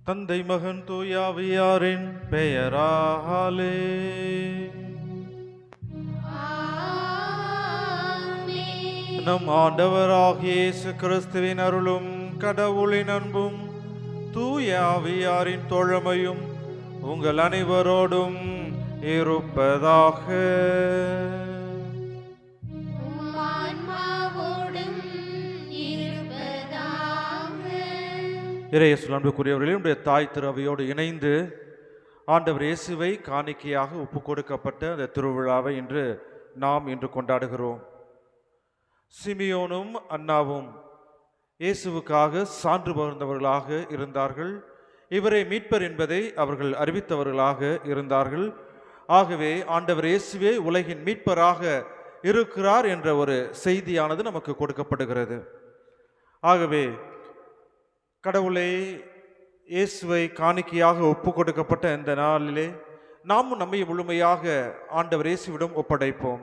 தந்தை மகன் தூயாவியாரின் பெயராலே. நம் ஆண்டவராகிய இயேசு கிறிஸ்துவின் அருளும் கடவுளின் அன்பும் தூயாவியாரின் தோழமையும் உங்கள் அனைவரோடும் இருப்பதாக. இறையேசுவில் அன்புக்குரியவர்களே, உடைய தாய் திருவையோடு இணைந்து ஆண்டவர் இயேசுவை காணிக்கையாக ஒப்பு கொடுக்கப்பட்ட அந்த திருவிழாவை நாம் இன்று கொண்டாடுகிறோம். சிமியோனும் அன்னாவும் இயேசுவுக்காக சான்று பகிர்ந்தவர்களாக இருந்தார்கள். இவரை மீட்பர் என்பதை அவர்கள் அறிவித்தவர்களாக இருந்தார்கள். ஆகவே ஆண்டவர் இயேசுவே உலகின் மீட்பராக இருக்கிறார் என்ற ஒரு செய்தியானது நமக்கு கொடுக்கப்படுகிறது. ஆகவே கடவுளை இயேசுவை காணிக்கையாக ஒப்பு கொடுக்கப்பட்ட இந்த நாளிலே நாமும் நம்மை முழுமையாக ஆண்டவர் இயேசுவிடம் ஒப்படைப்போம்.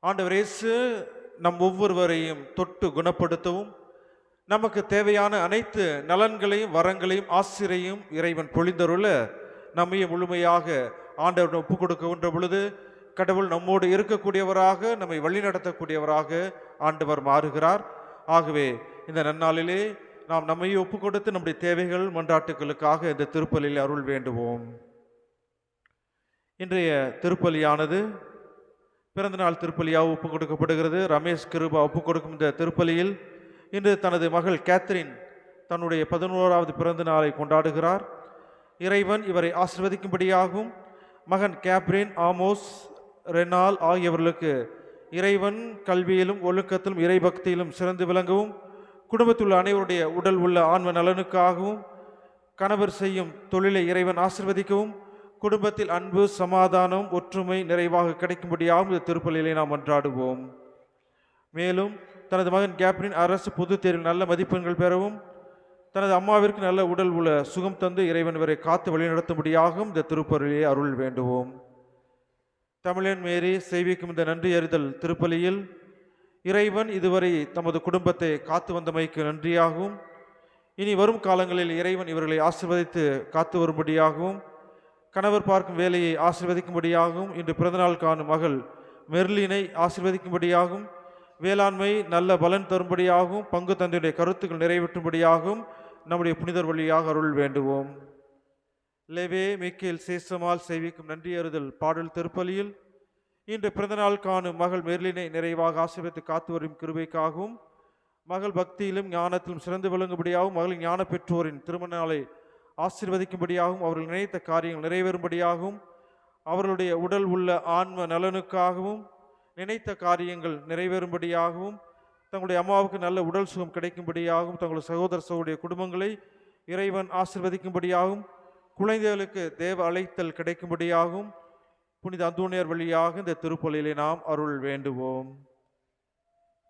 ஆண்டவர் இயேசு நம் ஒவ்வொருவரையும் தொட்டு குணப்படுத்தவும் நமக்கு தேவையான அனைத்து நலன்களையும் வரங்களையும் ஆசிரியையும் இறைவன் பொழிந்தருள நம்மையும் முழுமையாக ஆண்டவரிடம் ஒப்பு கொடுக்கின்ற பொழுது கடவுள் நம்மோடு இருக்கக்கூடியவராக, நம்மை வழிநடத்தக்கூடியவராக ஆண்டவர் மாறுகிறார். ஆகவே இந்த நன்னாளிலே நாம் நம்மையே ஒப்பு கொடுத்து நம்முடைய தேவைகள் மன்றாட்டுகளுக்காக இந்த திருப்பலியில் அருள் வேண்டுவோம். இன்றைய திருப்பலியானது பிறந்தநாள் திருப்பலியாக ஒப்பு கொடுக்கப்படுகிறது. ரமேஷ் கிருபா ஒப்பு கொடுக்கும் இந்த திருப்பலியில் இன்று தனது மகள் கேத்ரின் தன்னுடைய 11வது பிறந்த நாளை கொண்டாடுகிறார். இறைவன் இவரை ஆசீர்வதிக்கும்படியாகவும் மகன் கேப்ரின், ஆமோஸ், ரெனால் ஆகியவர்களுக்கு இறைவன் கல்வியிலும் ஒழுக்கத்திலும் இறைபக்தியிலும் சிறந்து விளங்கவும், குடும்பத்தில் அனைவருடைய உடல் உள்ள ஆன்ம நலனுக்காகவும், கணவர் செய்யும் தொழிலை இறைவன் ஆசீர்வதிக்கவும், குடும்பத்தில் அன்பு, சமாதானம், ஒற்றுமை நிறைவாக கிடைக்கும்படியாகவும் இந்த திருப்பலியிலே நாம் மன்றாடுவோம். மேலும் தனது மகன் கேப்ரின் அரசு பொதுத் தேர்வில் நல்ல மதிப்பெண்கள் பெறவும், தனது அம்மாவிற்கு நல்ல உடல் உள்ள சுகம் தந்து இறைவன் இவரை காத்து வழிநடத்தும்படியாகவும் இந்த திருப்பலியிலே அருள் வேண்டுவோம். தமிழன் மேரி செய்விக்கும் இந்த நன்றி அறிதல் திருப்பலியில் இறைவன் இதுவரை தமது குடும்பத்தை காத்து வந்தமைக்கு நன்றியாகவும், இனி வரும் காலங்களில் இறைவன் இவர்களை ஆசீர்வதித்து காத்து வரும்படியாகவும், கணவர் பார்க்கும் வேலையை ஆசீர்வதிக்கும்படியாகவும், இன்று பிறந்தநாள் காணும் மகள் மெர்லினை ஆசீர்வதிக்கும்படியாகவும், வேளாண்மை நல்ல பலன் தரும்படியாகவும், பங்கு தந்தையுடைய கருத்துக்கள் நிறைவேற்றும்படியாகவும் நம்முடைய புனிதர் வழியாக அருள் வேண்டுவோம். லேவே மிக்கேல் சேசமால் செய்விக்கும் நன்றி அறிதல் பாடல் திருப்பலியில் இன்று பிறந்தநாள் காணும் மகள் மெர்லினை நிறைவாக ஆசீர்வதித்து காத்து வரும் கிருபைக்காகவும், மகள் பக்தியிலும் ஞானத்திலும் சிறந்து விளங்கும்படியாகவும், மகளின் ஞான பெற்றோரின் திருமண நாளை ஆசீர்வதிக்கும்படியாகவும், அவர்கள் நினைத்த காரியங்கள் நிறைவேறும்படியாகவும், அவர்களுடைய உடல் உள்ள ஆன்ம நலனுக்காகவும், நினைத்த காரியங்கள் நிறைவேறும்படியாகவும், தங்களுடைய அம்மாவுக்கு நல்ல உடல் சுகம் கிடைக்கும்படியாகவும், தங்களுடைய சகோதர சகோதரிய குடும்பங்களை இறைவன் ஆசீர்வதிக்கும்படியாகவும், குழந்தைகளுக்கு தேவ அழைத்தல் கிடைக்கும்படியாகவும் புனித அந்தோனியார் வழியாக இந்த திருப்பலியிலே நாம் அருள் வேண்டுவோம்.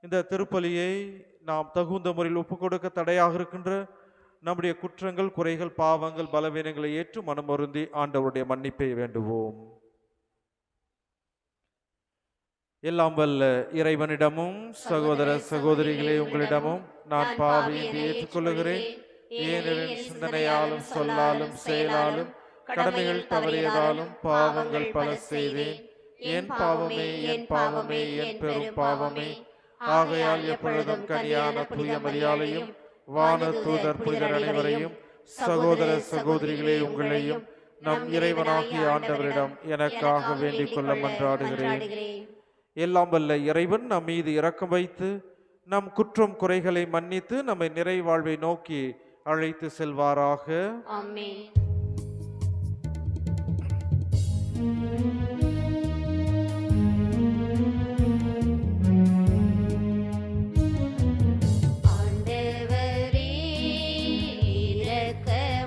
இந்த திருப்பலியை நாம் தகுந்த முறையில் ஒப்புக் கொடுக்க தடையாக இருக்கின்ற நம்முடைய குற்றங்கள், குறைகள், பாவங்கள், பலவீனங்களை ஏற்று மனம் வருந்தி ஆண்டவருடைய மன்னிப்பை வேண்டுவோம். எல்லாம் வல்ல இறைவனிடமும் சகோதர சகோதரிகளே உங்களிடமும் நான் பாவியை ஏற்றுக்கொள்ளுகிறேன். ஏனெனில் சிந்தனையாலும் சொல்லாலும் செயலாலும் கடமைகள் தவறியதாலும் பாவங்கள் பல செய்தேன். என் பாவமே, என் பாவமே, என் பெரும் பாவமே. ஆகையால் எப்பொழுதும் கனியான தூய மரியாதையும் வான தூதர் புனிதர் அனைவரையும் சகோதர சகோதரிகளே உங்களையும் நம் இறைவனாகிய ஆண்டவரிடம் எனக்காக வேண்டிக் கொள்ள மன்றாடுகிறேன். எல்லாம் வல்ல இறைவன் நம் மீது இரக்கம் வைத்து நம் குற்றம் குறைகளை மன்னித்து நம்மை நிறைவாழ்வை நோக்கி அழைத்து செல்வாராக. ஆமென். இரக்கமாயிரும்.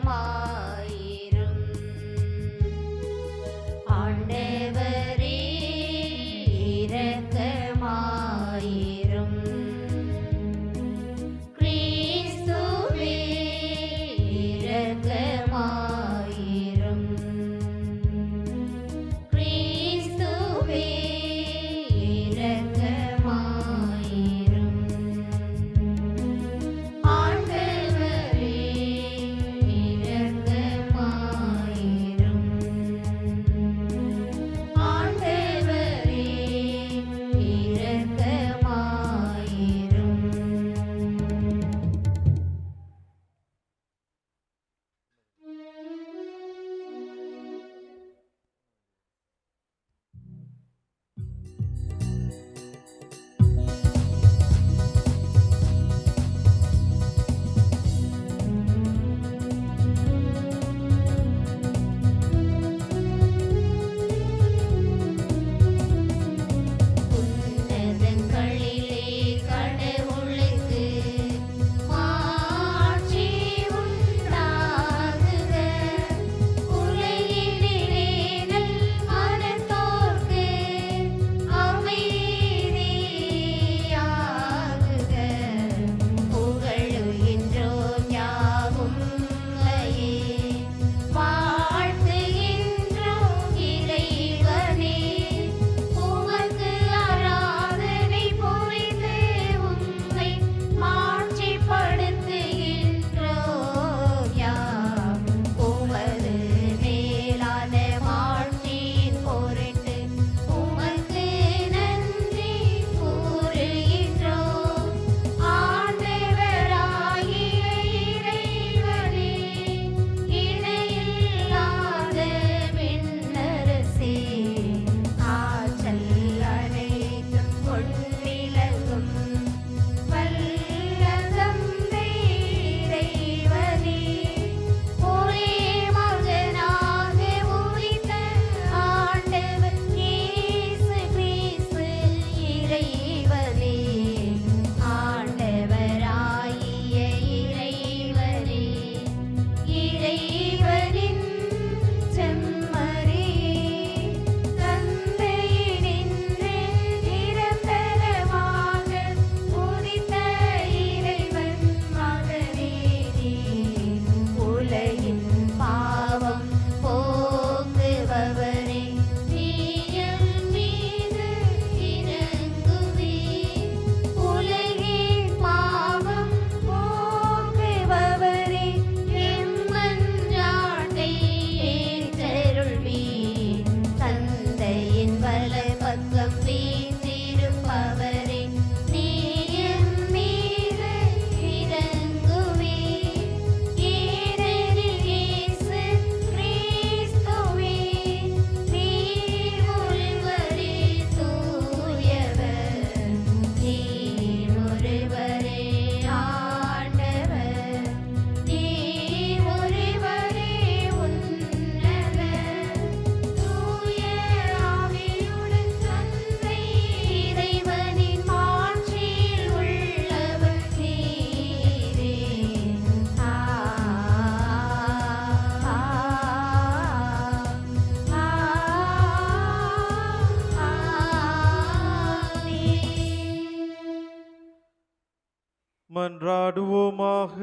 மன்றாடுவோமாக.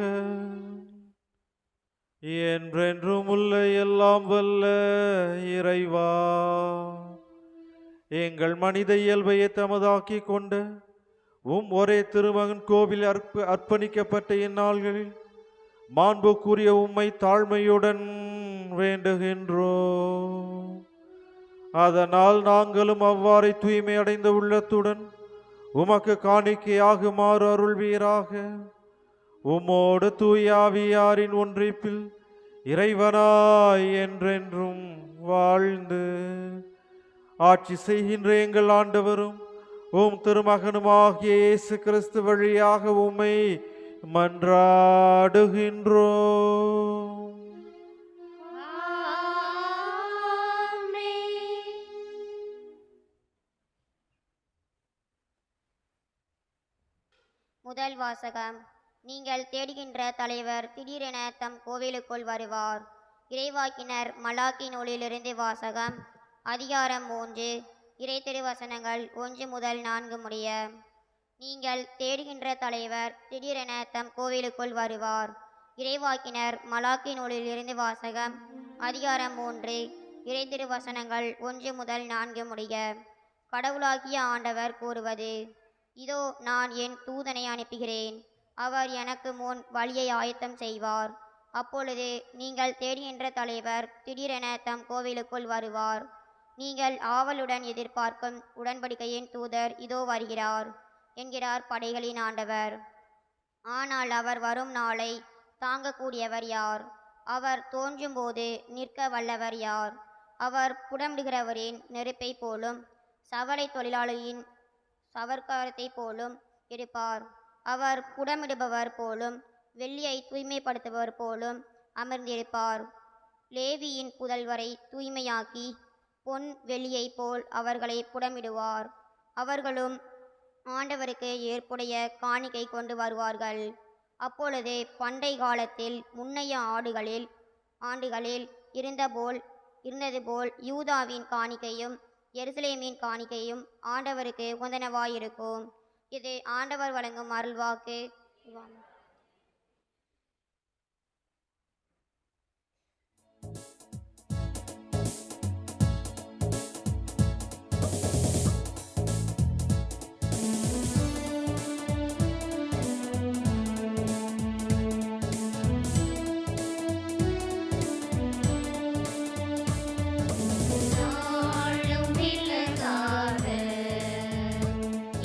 என்றென்றும் உள்ள எல்லாம் வல்ல இறைவா, எங்கள் மனித இயல்பையை தமதாக்கி கொண்ட ஒரே திருமகன் கோவில் அர்ப்பணிக்கப்பட்ட இந்நாள்களில் மாண்புக்குரிய உம்மை தாழ்மையுடன் வேண்டுகின்றோம். அதனால் நாங்களும் அவ்வாறே தூய்மை அடைந்த உள்ளத்துடன் உமக்கு காணிக்கையாகுமாறு அருள்வீராக. உம்மோடு தூயாவியாரின் ஒன்றிப்பில் இறைவனாய் என்றென்றும் வாழ்ந்து ஆட்சி செய்கின்ற எங்கள் ஆண்டவரும் உம் திருமகனுமாகிய இயேசு கிறிஸ்து வழியாக உம்மை மன்றாடுகின்றோம். முதல் வாசகம். நீங்கள் தேடுகின்ற தலைவர் திடீரென தம் கோவிலுக்குள் வருவார். இறைவாக்கினர் மலாக்கி நூலிலிருந்து வாசகம். அதிகாரம் 3, இறை திருவசனங்கள் 1 முதல் 4 முடிய. நீங்கள் தேடுகின்ற தலைவர் திடீரென தம் கோவிலுக்குள் வருவார். இறைவாக்கினர் மலாக்கி நூலிலிருந்து வாசகம். அதிகாரம் 3, இறை திருவசனங்கள் 1 முதல் 4 முடிய. கடவுளாகிய ஆண்டவர் கூறுவது: இதோ நான் என் தூதனை அனுப்புகிறேன், அவர் எனக்கு முன் வழியை ஆயத்தம் செய்வார். அப்பொழுது நீங்கள் தேடுகின்ற தலைவர் திடீரென தம் கோவிலுக்குள் வருவார். நீங்கள் ஆவலுடன் எதிர்பார்க்கும் உடன்படிக்கையின் தூதர் இதோ வருகிறார் என்கிறார் படைகளின் ஆண்டவர். ஆனால் அவர் வரும் நாளை தாங்கக்கூடியவர் யார்? அவர் தோன்றும் போது நிற்க வல்லவர் யார்? அவர் புடமிடுகிறவரின் நெருப்பை போலும் சவலை தொழிலாளியின் சவர்க்காரத்தை போலும் இருப்பார். அவர் புடமிடுபவர் போலும் வெள்ளியை தூய்மைப்படுத்துபவர் போலும் அமர்ந்திருப்பார். லேவியின் புதல்வரை தூய்மையாக்கி பொன் வெள்ளியை போல் அவர்களை புடமிடுவார். அவர்களும் ஆண்டவருக்கு ஏற்புடைய காணிக்கை கொண்டு வருவார்கள். அப்பொழுது பண்டை காலத்தில் முன்னைய ஆண்டுகளில் இருந்தது போல் யூதாவின் காணிக்கையும் எருசலேமின் காணிக்கையும் ஆண்டவருக்கு உகந்தனவாயிருக்கும். இது ஆண்டவர் வழங்கும் அருள்வாக்கு.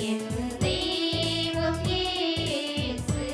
என் தெய்வம் இயேசு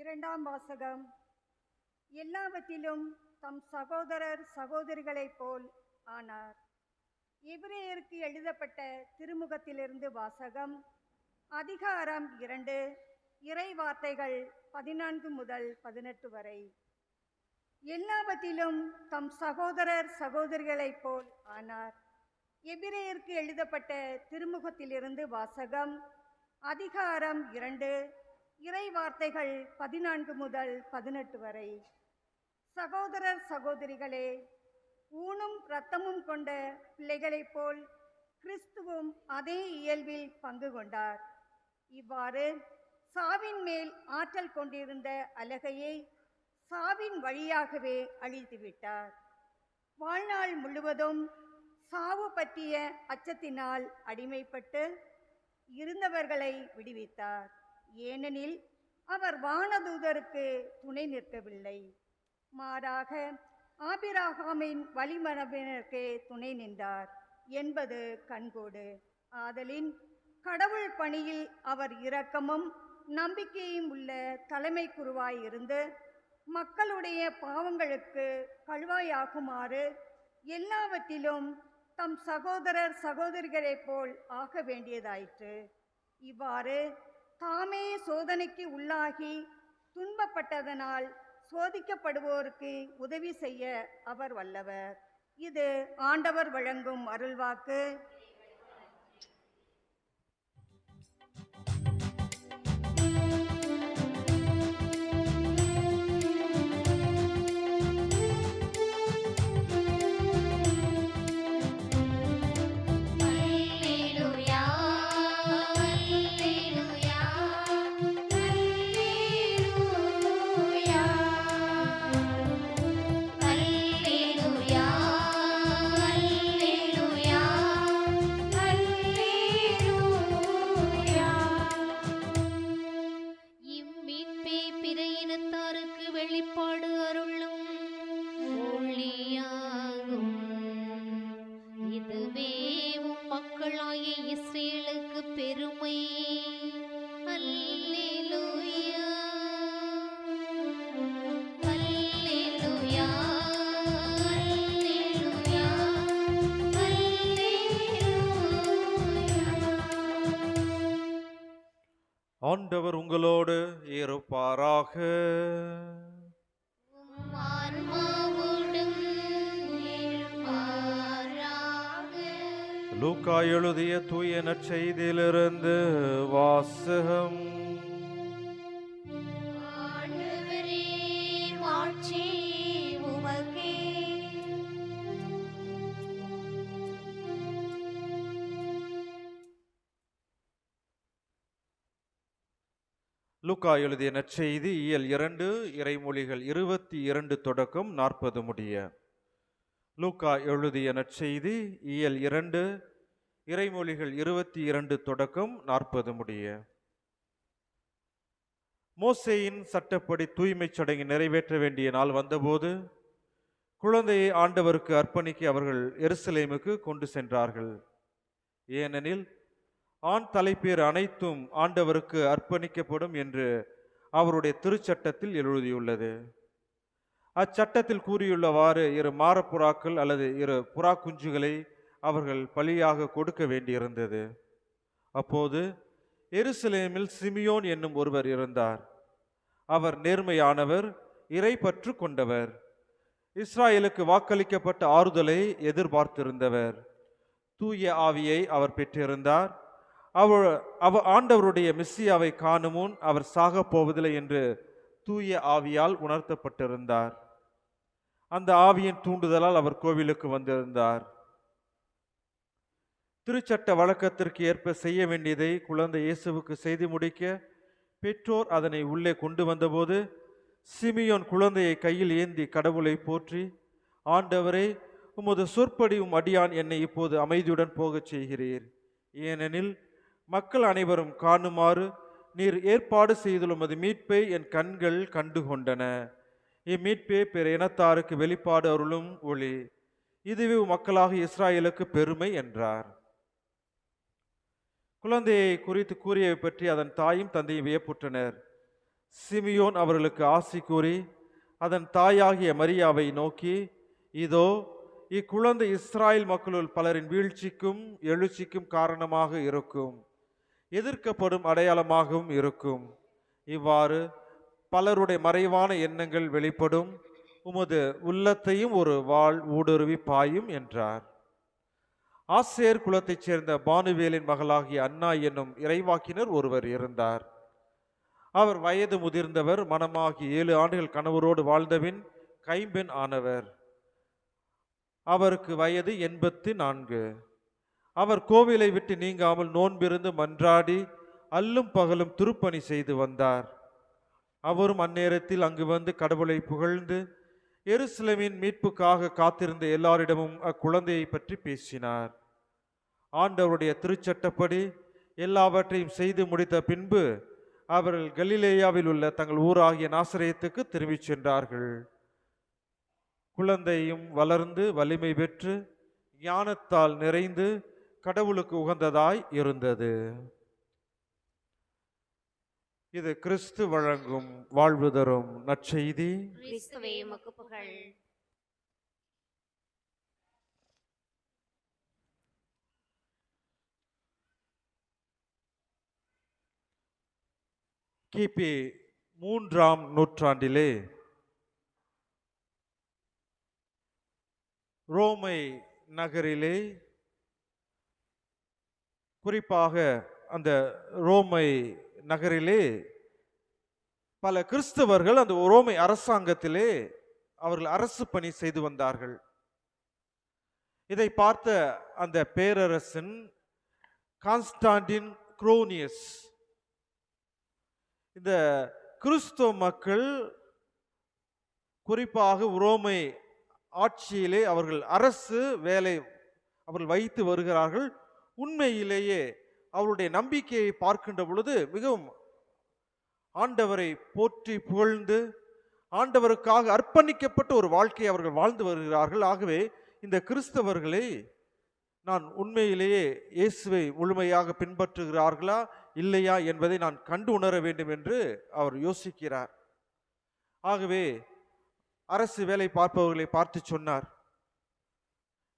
இரண்டாம் வாசகம். எல்லாவற்றிலும் தம் சகோதரர் சகோதரிகளைப் போல் ஆனார். எபிரேயருக்கு எழுதப்பட்ட திருமுகத்திலிருந்து வாசகம். அதிகாரம் 2, இறை வார்த்தைகள் 14 முதல் 18 வரை. எல்லாவற்றிலும் தம் சகோதரர் சகோதரிகளைப் போல் ஆனார். எபிரேயருக்கு எழுதப்பட்ட திருமுகத்திலிருந்து வாசகம். அதிகாரம் 2, இறை வார்த்தைகள் 14 முதல் 18 வரை. சகோதரர் சகோதரிகளே, ஊனும் இரத்தமும் கொண்ட பிள்ளைகளைப் போல் கிறிஸ்துவும் அதே இயல்பில் பங்கு கொண்டார். இவ்வாறு சாவின் மேல் ஆற்றல் கொண்டிருந்த அலகையை சாவின் வழியாகவே அழித்துவிட்டார். வாழ்நாள் முழுவதும் சாவு பற்றிய அச்சத்தினால் அடிமைப்பட்டு இருந்தவர்களை விடுவித்தார். ஏனெனில் அவர் வானதூதருக்கு துணை நிற்கவில்லை, மாறாக ஆபிரகாமின் வழிமரபினருக்கே துணை நின்றார் என்பது கண்கூடு. ஆதலின் கடவுள் பணியில் அவர் இரக்கமும் நம்பிக்கையும் உள்ள தலைமை குருவாய் இருந்து மக்களுடைய பாவங்களுக்கு கழுவாயாகுமாறு எல்லாவற்றிலும் தம் சகோதரர் சகோதரிகளைப் போல் ஆக வேண்டியதாயிற்று. இவ்வாறு தாமே சோதனைக்கு உள்ளாகி துன்பப்பட்டதனால் சோதிக்கப்படுவோருக்கு உதவி செய்ய அவர் வல்லவர். இது ஆண்டவர் வழங்கும் அருள்வாக்கு. ஆண்டவர் உங்களோடு இருப்பாராக. லூக்கா எழுதிய தூய நற்செய்தியிலிருந்து வாசகம். லூக்கா எழுதிய நற்செய்தி இயல் 2 இறைமொழிகள் 22 தொடக்கம் 40 முடிய. லூக்கா எழுதிய நற்செய்தி இயல் 2 இறைமொழிகள் 22 தொடக்கம் 40 முடிய. மோசேயின் சட்டப்படி தூய்மைச் சடங்கை நிறைவேற்ற வேண்டிய நாள் வந்தபோது குழந்தையை ஆண்டவருக்கு அர்ப்பணிக்க அவர்கள் எருசலேமுக்கு கொண்டு சென்றார்கள். ஏனெனில் ஆண் தலைப்பேர் அனைத்தும் ஆண்டவருக்கு அர்ப்பணிக்கப்படும் என்று அவருடைய திருச்சட்டத்தில் எழுதியுள்ளது. அச்சட்டத்தில் கூறியுள்ளவாறு 2 மாரப்புறாக்கள் அல்லது 2 புறா குஞ்சுகளை அவர்கள் பலியாக கொடுக்க வேண்டியிருந்தது. அப்போது எருசலேமில் சிமியோன் என்னும் ஒருவர் இருந்தார். அவர் நேர்மையானவர், இறைப்பற்று கொண்டவர், இஸ்ராயலுக்கு வாக்களிக்கப்பட்ட ஆறுதலை எதிர்பார்த்திருந்தவர். தூய ஆவியை அவர் பெற்றிருந்தார். அவர் ஆண்டவருடைய மெஸ்ஸியாவை காணும் முன் அவர் சாகப் போவதில்லை என்று தூய ஆவியால் உணர்த்தப்பட்டிருந்தார். அந்த ஆவியின் தூண்டுதலால் அவர் கோவிலுக்கு வந்திருந்தார். திருச்சட்ட வழக்கத்திற்கு ஏற்ப செய்ய வேண்டியதை குழந்தை இயேசுவுக்கு செய்து முடிக்க பெற்றோர் அதனை உள்ளே கொண்டு வந்தபோது சிமியோன் குழந்தையை கையில் ஏந்தி கடவுளை போற்றி, ஆண்டவரே, உமது சொற்படி அடியான் என்னை இப்போது அமைதியுடன் போகச் செய்கிறீர். ஏனெனில் மக்கள் அனைவரும் காணுமாறு நீர் ஏற்பாடு செய்துள்ள உமது மீட்பை என் கண்கள் கண்டுகொண்டன. இம்மீட்பே பிற இனத்தாருக்கு வெளிப்பாடு அருளும் ஒளி. இதுவே மக்களாக இஸ்ராயலுக்கு பெருமை என்றார். குழந்தையை குறித்து கூறியவை பற்றி அதன் தாயும் தந்தையும் வியப்புற்றனர். சிமியோன் அவர்களுக்கு ஆசி கூறி அதன் தாயாகிய மரியாவை நோக்கி, இதோ இக்குழந்தை இஸ்ராயேல் மக்களுள் பலரின் வீழ்ச்சிக்கும் எழுச்சிக்கும் காரணமாக இருக்கும், எதிர்க்கப்படும் அடையாளமாகவும் இருக்கும். இவ்வாறு பலருடைய மறைவான எண்ணங்கள் வெளிப்படும், உமது உள்ளத்தையும் ஒரு வாள் ஊடுருவி பாயும் என்றார். ஆசேர் குலத்தைச் சேர்ந்த பானுவேலின் மகளாகிய அன்னா என்னும் இறைவாக்கினர் ஒருவர் இருந்தார். அவர் வயது முதிர்ந்தவர், மணமாகி 7 ஆண்டுகள் கணவரோடு வாழ்ந்தபின் கைம்பெண் ஆனவர். அவருக்கு வயது 84. அவர் கோவிலை விட்டு நீங்காமல் நோன்பிருந்து மன்றாடி அல்லும் பகலும் திருப்பணி செய்து வந்தார். அவரும் அந்நேரத்தில் அங்கு வந்து கடவுளை புகழ்ந்து எருசலேமின் மீட்புக்காக காத்திருந்த எல்லாரிடமும் அக்குழந்தையை பற்றி பேசினார். ஆண்டவருடைய திருச்சட்டப்படி எல்லாவற்றையும் செய்து முடித்த பின்பு அவர்கள் கலிலேயாவில் உள்ள தங்கள் ஊராகிய நாசரேத்துக்கு திரும்பிச் சென்றார்கள். குழந்தையும் வளர்ந்து வலிமை பெற்று ஞானத்தால் நிறைந்து கடவுளுக்கு உகந்ததாய் இருந்தது. இது கிறிஸ்து வழங்கும் வாழ்வு தரும் நற்செய்தி. கிறிஸ்துவே உமக்கு புகழ். கிபி 3ஆம் நூற்றாண்டிலே ரோமை நகரிலே, குறிப்பாக அந்த ரோமை நகரிலே பல கிறிஸ்தவர்கள் அந்த ரோமை அரசாங்கத்திலே அவர்கள் அரசு பணி செய்து வந்தார்கள். இதை பார்த்த அந்த பேரரசன் கான்ஸ்டான்டின் குரோனியஸ் இந்த கிறிஸ்தவ மக்கள் குறிப்பாக ரோமை ஆட்சியிலே அவர்கள் அரசு வேலை அவர்கள் வைத்து வருகிறார்கள். உண்மையிலேயே அவருடைய நம்பிக்கையை பார்க்கின்ற பொழுது மிகவும் ஆண்டவரை போற்றி புகழ்ந்து ஆண்டவருக்காக அர்ப்பணிக்கப்பட்ட ஒரு வாழ்க்கையை அவர்கள் வாழ்ந்து வருகிறார்கள். ஆகவே இந்த கிறிஸ்தவர்களை நான் உண்மையிலேயே இயேசுவை முழுமையாக பின்பற்றுகிறார்களா இல்லையா என்பதை நான் கண்டு உணர வேண்டும் என்று அவர் யோசிக்கிறார். ஆகவே அரசு வேலை பார்ப்பவர்களை பார்த்து சொன்னார்,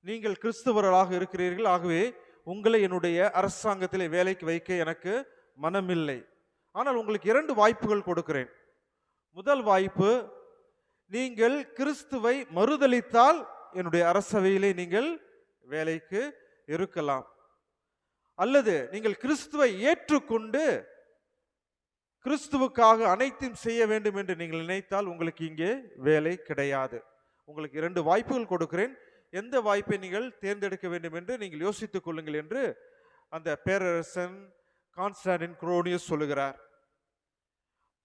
நீங்கள் கிறிஸ்தவர்களாக இருக்கிறீர்கள், ஆகவே உங்களை என்னுடைய அரசாங்கத்திலே வேலைக்கு வைக்க எனக்கு மனமில்லை. ஆனால் உங்களுக்கு 2 வாய்ப்புகள் கொடுக்கிறேன். முதல் வாய்ப்பு, நீங்கள் கிறிஸ்துவை மறுதலித்தால் என்னுடைய அரசவையிலே நீங்கள் வேலைக்கு இருக்கலாம். அல்லது நீங்கள் கிறிஸ்துவை ஏற்றுக்கொண்டு கிறிஸ்துவுக்காக அனைத்தையும் செய்ய வேண்டும் என்று நீங்கள் நினைத்தால் உங்களுக்கு இங்கே வேலை கிடையாது. உங்களுக்கு 2 வாய்ப்புகள் கொடுக்கிறேன், எந்த வாய்ப்பை நீங்கள் தேர்ந்தெடுக்க வேண்டும் என்று நீங்கள் யோசித்துக் கொள்ளுங்கள் என்று அந்த பேரரசன் கான்ஸ்டான்டின் குரோனியஸ் சொல்லுகிறார்.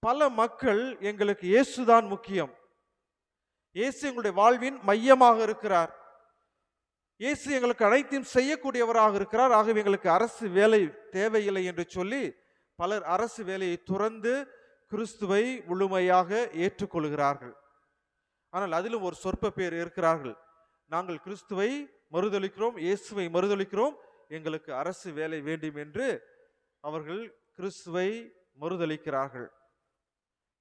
பல மக்கள் எங்களுக்கு இயேசுதான் முக்கியம், இயேசு எங்களுடைய வாழ்வின் மையமாக இருக்கிறார், இயேசு எங்களுக்கு அனைத்தையும் செய்யக்கூடியவராக இருக்கிறார், ஆகவே எங்களுக்கு அரசு வேலை தேவையில்லை என்று சொல்லி பலர் அரசு வேலையை துறந்து கிறிஸ்துவை முழுமையாக ஏற்றுக்கொள்கிறார்கள். ஆனால் அதிலும் ஒரு சொற்ப பேர் இருக்கிறார்கள், நாங்கள் கிறிஸ்துவை மறுதலிக்கிறோம், இயேசுவை மறுதலிக்கிறோம், எங்களுக்கு அரசு வேலை வேண்டும் என்று அவர்கள் கிறிஸ்துவை மறுதலிக்கிறார்கள்.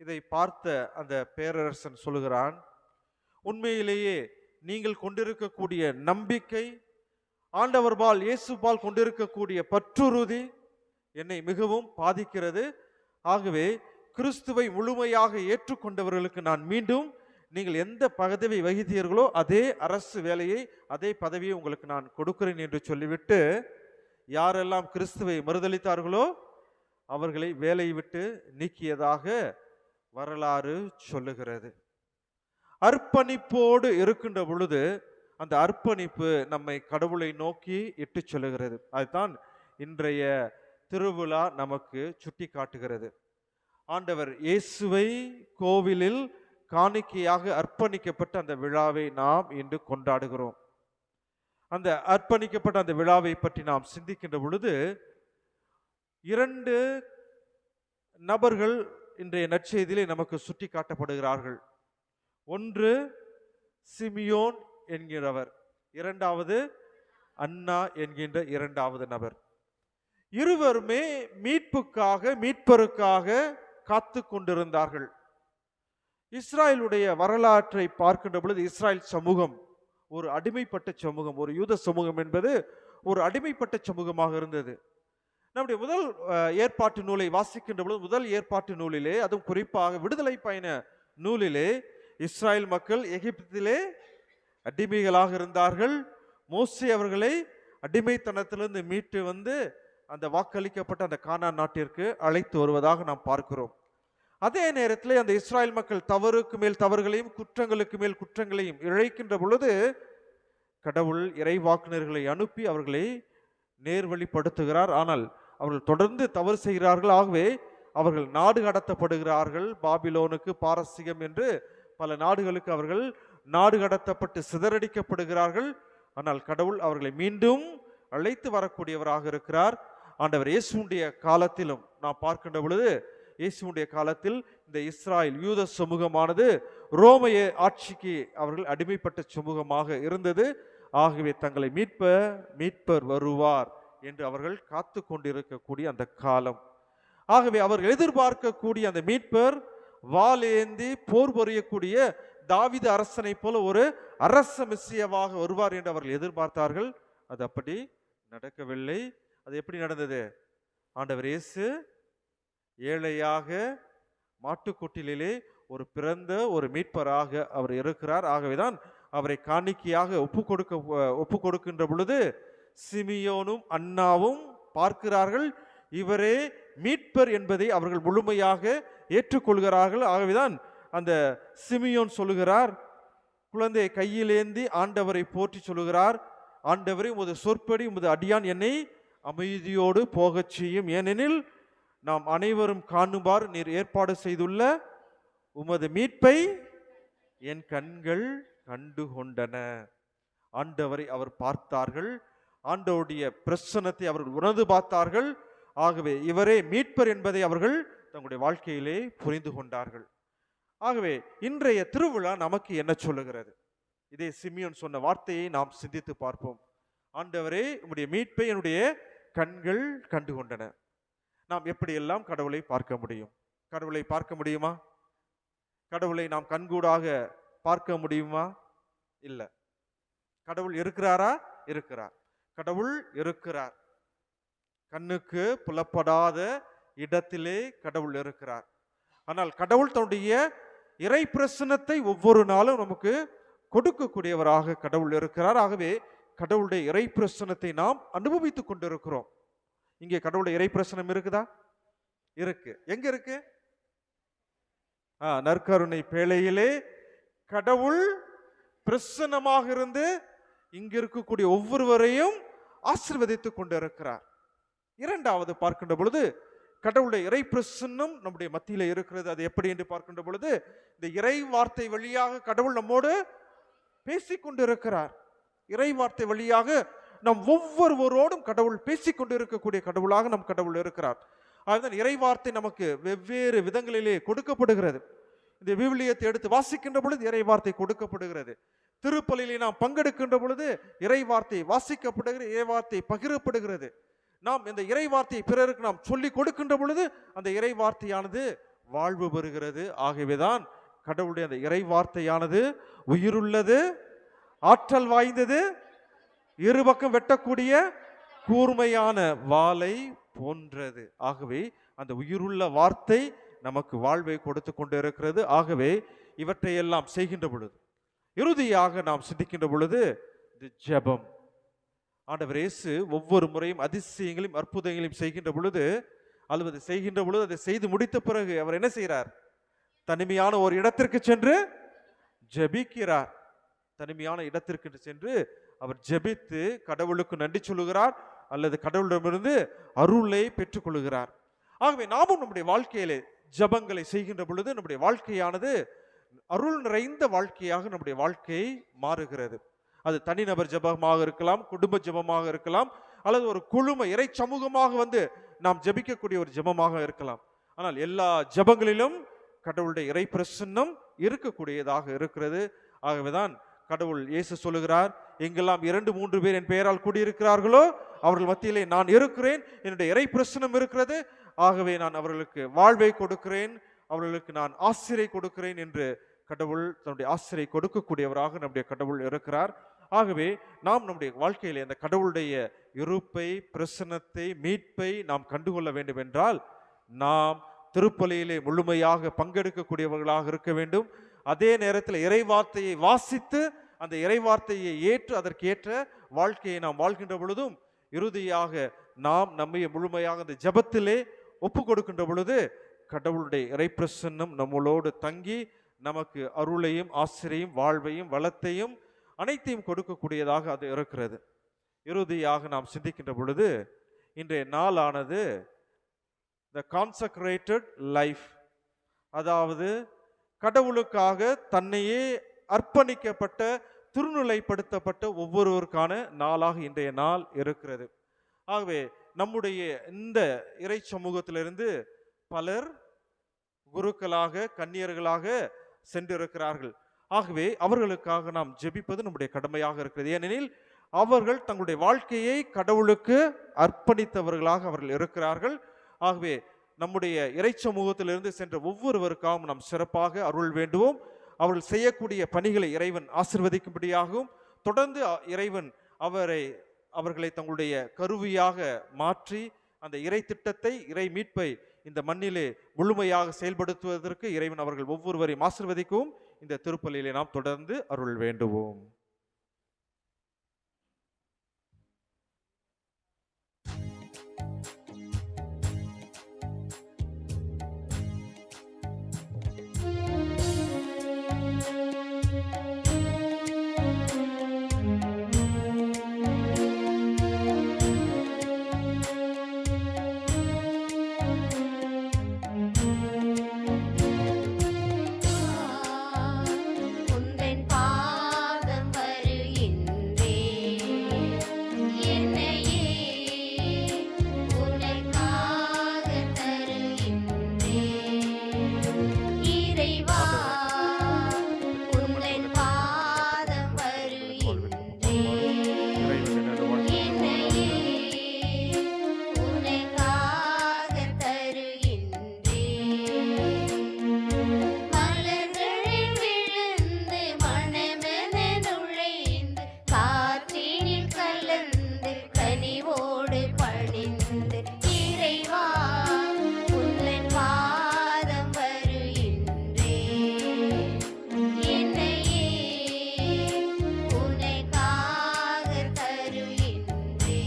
இதை பார்த்த அந்த பேரரசன் சொல்லுகிறான், உண்மையிலேயே நீங்கள் கொண்டிருக்கக்கூடிய நம்பிக்கை, ஆண்டவர்பால் இயேசுபால் கொண்டிருக்கக்கூடிய பற்றுறுதி என்னை மிகவும் பாதிக்கிறது. ஆகவே கிறிஸ்துவை முழுமையாக ஏற்றுக்கொண்டவர்களுக்கு நான் மீண்டும் நீங்கள் எந்த பதவி வகித்தீர்களோ அதே அரசு வேலையை, அதே பதவியை உங்களுக்கு நான் கொடுக்கிறேன் என்று சொல்லிவிட்டு யாரெல்லாம் கிறிஸ்துவை மறுதலித்தார்களோ அவர்களை வேலையை விட்டு நீக்கியதாக வரலாறு சொல்லுகிறது. அர்ப்பணிப்போடு இருக்கின்ற பொழுது அந்த அர்ப்பணிப்பு நம்மை கடவுளை நோக்கி இட்டு சொல்லுகிறது. அதுதான் இன்றைய திருவிழா நமக்கு சுட்டி காட்டுகிறது. ஆண்டவர் இயேசுவை கோவிலில் காணிக்கையாக அர்ப்பணிக்கப்பட்ட அந்த விழாவை நாம் இன்று கொண்டாடுகிறோம். அந்த அர்ப்பணிக்கப்பட்ட அந்த விழாவை பற்றி நாம் சிந்திக்கின்ற பொழுது 2 நபர்கள் இன்றைய நற்செய்தியிலே நமக்கு சுட்டி காட்டப்படுகிறார்கள். ஒன்று சிமியோன் என்கிறவர், 2வது அன்னா என்கின்ற 2வது நபர். இருவருமே மீட்பருக்காக காத்து கொண்டிருந்தார்கள். இஸ்ராயலுடைய வரலாற்றை பார்க்கின்ற பொழுது இஸ்ராயல் சமூகம் ஒரு அடிமைப்பட்ட சமூகம், ஒரு யூத சமூகம் என்பது ஒரு அடிமைப்பட்ட சமூகமாக இருந்தது. நம்முடைய முதல் ஏற்பாட்டு நூலை வாசிக்கின்ற பொழுது முதல் ஏற்பாட்டு நூலிலே, அதுவும் குறிப்பாக விடுதலை பயண நூலிலே, இஸ்ராயல் மக்கள் எகிப்திலே அடிமைகளாக இருந்தார்கள். மோசே அவர்களை அடிமைத்தனத்திலிருந்து மீட்டு வந்து அந்த வாக்களிக்கப்பட்ட அந்த கானான் நாட்டிற்கு அழைத்து வருவதாக நாம் பார்க்கிறோம். அதே நேரத்தில் அந்த இஸ்ராயல் மக்கள் தவறுக்கு மேல் தவறுகளையும் குற்றங்களுக்கு மேல் குற்றங்களையும் இழைக்கின்ற பொழுது கடவுள் இறைவாக்குனர்களை அனுப்பி அவர்களை நேர்வழிப்படுத்துகிறார். ஆனால் அவர்கள் தொடர்ந்து தவறு செய்கிறார்கள். ஆகவே அவர்கள் நாடு கடத்தப்படுகிறார்கள். பாபிலோனுக்கு, பாரசீகம் என்று பல நாடுகளுக்கு அவர்கள் நாடு கடத்தப்பட்டு சிதறடிக்கப்படுகிறார்கள். ஆனால் கடவுள் அவர்களை மீண்டும் அழைத்து வரக்கூடியவராக இருக்கிறார். ஆண்டவர் இயேசுடைய காலத்திலும் நாம் பார்க்கின்ற பொழுது, இயேசுடைய காலத்தில் இந்த இஸ்ராயல் யூத சமூகமானது ரோமைய ஆட்சிக்கு அவர்கள் அடிமைப்பட்ட சமூகமாக இருந்தது. ஆகவே தங்களை மீட்பர் வருவார் என்று அவர்கள் காத்து கொண்டிருக்கக்கூடிய அந்த காலம். ஆகவே அவர்கள் எதிர்பார்க்கக்கூடிய அந்த மீட்பர் வாளேந்தி போர் புரியக்கூடிய தாவீது அரசனை போல ஒரு அரச மெசியாவாக வருவார் என்று அவர்கள் எதிர்பார்த்தார்கள். அது அப்படி நடக்கவில்லை. அது எப்படி நடந்தது? ஆண்டவர் இயேசு ஏழையாக மாட்டுக்கொட்டிலே பிறந்த ஒரு மீட்பராக அவர் இருக்கிறார். ஆகவேதான் அவரை காணிக்கையாக ஒப்பு கொடுக்கின்ற பொழுது சிமியோனும் அன்னாவும் பார்க்கிறார்கள், இவரே மீட்பர் என்பதை அவர்கள் முழுமையாக ஏற்றுக்கொள்கிறார்கள். ஆகவேதான் அந்த சிமியோன் சொல்லுகிறார், குழந்தையை கையிலேந்தி ஆண்டவரை போற்றி சொல்லுகிறார், ஆண்டவரை உமது சொற்படி உமது அடியான் என்னை அமைதியோடு போகச் செய்யும், ஏனெனில் நாம் அனைவரும் காணுமாறு நீர் ஏற்பாடு செய்துள்ள உமது மீட்பை என் கண்கள் கண்டு கொண்டன. ஆண்டவரை அவர் பார்த்தார்கள், ஆண்டவருடைய பிரசன்னத்தை அவர்கள் உணர்ந்து பார்த்தார்கள். ஆகவே இவரே மீட்பர் என்பதை அவர்கள் தங்களுடைய வாழ்க்கையிலே புரிந்து கொண்டார்கள். ஆகவே இன்றைய திருவிழா நமக்கு என்ன சொல்லுகிறது? இதே சிமியோன் சொன்ன வார்த்தையை நாம் சிந்தித்து பார்ப்போம். ஆண்டவரே உம்முடைய மீட்பை என்னுடைய கண்கள் கண்டு கொண்டன. நாம் எப்படியெல்லாம் கடவுளை பார்க்க முடியும்? கடவுளை பார்க்க முடியுமா? கடவுளை நாம் கண்கூடாக பார்க்க முடியுமா? இல்லை. கடவுள் இருக்கிறாரா? இருக்கிறார். கடவுள் இருக்கிறார். கண்ணுக்கு புலப்படாத இடத்திலே கடவுள் இருக்கிறார். ஆனால் கடவுள் தன்னுடைய இறை பிரசன்னத்தை ஒவ்வொரு நாளும் நமக்கு கொடுக்கக்கூடியவராக கடவுள் இருக்கிறார். ஆகவே கடவுளுடைய இறை பிரசன்னத்தை நாம் அனுபவித்துக் கொண்டிருக்கிறோம். இங்கே கடவுளுடைய இறை பிரசனம் இருக்குதா? இருக்கு. எங்க இருக்கு? நற்கருணை பேழையிலே கடவுள் பிரசன்னமாக இருந்து இங்க இருக்கக்கூடிய ஒவ்வொருவரையும் ஆசீர்வதித்துக் கொண்டிருக்கிறார். இரண்டாவது பார்க்கின்ற பொழுது கடவுளுடைய இறை பிரசன்னம் நம்முடைய மத்தியில இருக்கிறது. அது எப்படி என்று பார்க்கின்ற பொழுது இந்த இறை வார்த்தை வழியாக கடவுள் நம்மோடு பேசிக் கொண்டிருக்கிறார். இறை வார்த்தை வழியாக நம் ஒவ்வொருவரோடும் கடவுள் பேசிக் கொண்டிருக்கக்கூடிய கடவுளாக நம் கடவுள் இருக்கிறார். அதுதான் இறை வார்த்தை நமக்கு வெவ்வேறு விதங்களிலே கொடுக்கப்படுகிறது. இந்த விவிலியத்தை எடுத்து வாசிக்கின்ற பொழுது இறை வார்த்தை கொடுக்கப்படுகிறது. திருப்பலியிலே நாம் பங்கெடுக்கின்ற பொழுது இறை வார்த்தை வாசிக்கப்படுகிறது, இறை வார்த்தை பகிரப்படுகிறது. நாம் இந்த இறை வார்த்தையை பிறருக்கு நாம் சொல்லிக் கொடுக்கின்ற பொழுது அந்த இறை வார்த்தையானது வாழ்வு பெறுகிறது. ஆகவேதான் கடவுளுடைய அந்த இறை வார்த்தையானது உயிருள்ளது, ஆற்றல் வாய்ந்தது, இருபக்கம் வெட்டக்கூடிய கூர்மையான வாளை போன்றது. ஆகவே அந்த உயிருள்ள வார்த்தை நமக்கு வாழ்வை கொடுத்து கொண்டு இருக்கிறது. ஆகவே இவற்றையெல்லாம் செய்கின்ற பொழுது இறுதியாக நாம் சிந்திக்கின்ற பொழுது ஜெபம். ஆண்டவர் இயேசு ஒவ்வொரு முறையும் அதிசயங்களையும் அற்புதங்களையும் செய்கின்ற பொழுது அதை செய்து முடித்த பிறகு அவர் என்ன செய்கிறார்? தனிமையான ஒரு இடத்திற்கு சென்று ஜெபிக்கிறார். தனிமையான இடத்திற்கு சென்று அவர் ஜெபித்து கடவுளுக்கு நன்றி சொல்லுகிறார், அல்லது கடவுளிடமிருந்து அருளை பெற்றுக் கொள்கிறார். ஆகவே நாமும் நம்முடைய வாழ்க்கையிலே ஜெபங்களை செய்கின்ற பொழுது நம்முடைய வாழ்க்கையானது அருள் நிறைந்த வாழ்க்கையாக நம்முடைய வாழ்க்கை மாறுகிறது. அது தனிநபர் ஜெபமாக இருக்கலாம், குடும்ப ஜெபமாக இருக்கலாம், அல்லது ஒரு குழும இறை சமூகமாக வந்து நாம் ஜெபிக்கக்கூடிய ஒரு ஜெபமாக இருக்கலாம். ஆனால் எல்லா ஜெபங்களிலும் கடவுளுடைய இறை பிரசன்னம் இருக்கக்கூடியதாக இருக்கிறது. ஆகவேதான் கடவுள் இயேசு சொல்லுகிறார், எங்கெல்லாம் 2-3 பேர் என் பெயரால் கூடியிருக்கிறார்களோ அவர்கள் மத்தியிலே நான் இருக்கிறேன், என்னுடைய இறை பிரசன்னம் இருக்கிறது. ஆகவே நான் அவர்களுக்கு வாழ்வை கொடுக்கிறேன், அவர்களுக்கு நான் ஆசிரை கொடுக்கிறேன் என்று கடவுள் தன்னுடைய ஆசிரை கொடுக்கக்கூடியவராக நம்முடைய கடவுள் இருக்கிறார். ஆகவே நாம் நம்முடைய வாழ்க்கையிலே அந்த கடவுளுடைய இருப்பை, பிரசன்னத்தை, மீட்பை நாம் கண்டுகொள்ள வேண்டும் என்றால் நாம் திருப்பலியிலே முழுமையாக பங்கெடுக்கக்கூடியவர்களாக இருக்க வேண்டும். அதே நேரத்தில் இறைவார்த்தையை வாசித்து அந்த இறைவார்த்தையை ஏற்று அதற்கேற்ற வாழ்க்கையை நாம் வாழ்கின்ற பொழுதும், இறுதியாக நாம் நம்மை முழுமையாக அந்த ஜெபத்திலே ஒப்பு கொடுக்கின்ற பொழுது கடவுளுடைய இறைப்பிரசன்னம் நம்மளோடு தங்கி நமக்கு அருளையும் ஆசிரியையும் வாழ்வையும் வளத்தையும் அனைத்தையும் கொடுக்கக்கூடியதாக அது இருக்கிறது. இறுதியாக நாம் சிந்திக்கின்ற பொழுது இன்றைய நாளானது த கான்சக்ரேட்டட் லைஃப், அதாவது கடவுளுக்காக தன்னையே அர்ப்பணிக்கப்பட்ட, திருநிலைப்படுத்தப்பட்ட ஒவ்வொருவருக்கான நாளாக இன்றைய நாள் இருக்கிறது. ஆகவே நம்முடைய இந்த இறை சமூகத்திலிருந்து பலர் குருக்களாக, கன்னியர்களாக சென்றிருக்கிறார்கள். ஆகவே அவர்களுக்காக நாம் ஜெபிப்பது நம்முடைய கடமையாக இருக்கிறது. ஏனெனில் அவர்கள் தங்களுடைய வாழ்க்கையை கடவுளுக்கு அர்ப்பணித்தவர்களாக அவர்கள் இருக்கிறார்கள். ஆகவே நம்முடைய இறை சமூகத்திலிருந்து சென்ற ஒவ்வொருவருக்காகவும் நாம் சிறப்பாக அருள் வேண்டுவோம். அவர்கள் செய்யக்கூடிய பணிகளை இறைவன் ஆசீர்வதிக்கும்படியாகவும், தொடர்ந்து இறைவன் அவர்களை தங்களுடைய கருவியாக மாற்றி அந்த இறை திட்டத்தை, இறை மீட்பை இந்த மண்ணிலே முழுமையாக செயல்படுத்துவதற்கு இறைவன் அவர்கள் ஒவ்வொருவரையும் ஆசீர்வதிக்கவும் இந்த திருப்பலியிலே நாம் தொடர்ந்து அருள் வேண்டுவோம். உந்தன் பாதம் வருகின்றே, என்னையே உனக்காக தருகின்றே. இறைவா, உந்தன் பாதம் வருகின்றே, என்னையே உனக்காக தருகின்றே. மலர்களில் விழுந்து மணமென நுழைந்து, காற்றினில் கலந்து கனிவோடு பணிந்து, இறைவா உந்தன் பாதம் வருகின்றே, என்னையே உனக்காக தருகின்றே.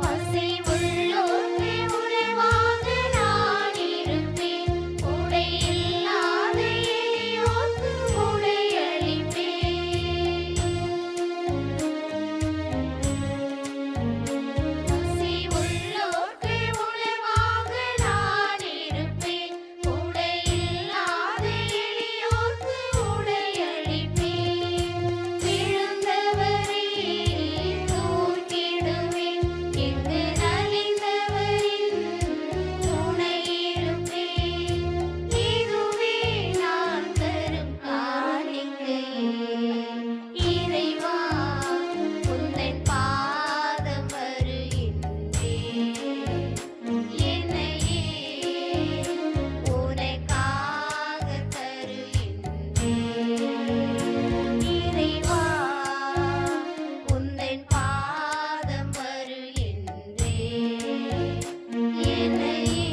பசி உள்ளோர்க்கு உணவாக நான் இருப்பேன், உடை இல்லாத எளியோர்க்கு உடையளிப்பேன். பசி உள்ளோர்க்கு உணவாக நான் இருப்பேன், உடை இல்லாத எளியோர்க்கு உடையளிப்பேன். விழுந்தவரை தூக்கிடுவேன், இங்கு நலிந்தவரின் துணையிருப்பேன். இதுவே நான் தரும் காணிக்கை, இறைவா உந்தன் பாதம் வருகின்றே, என்னையே உனக்காக தருகின்றே. இறைவா உந்தன் பாதம் வருகின்றே, என்னையே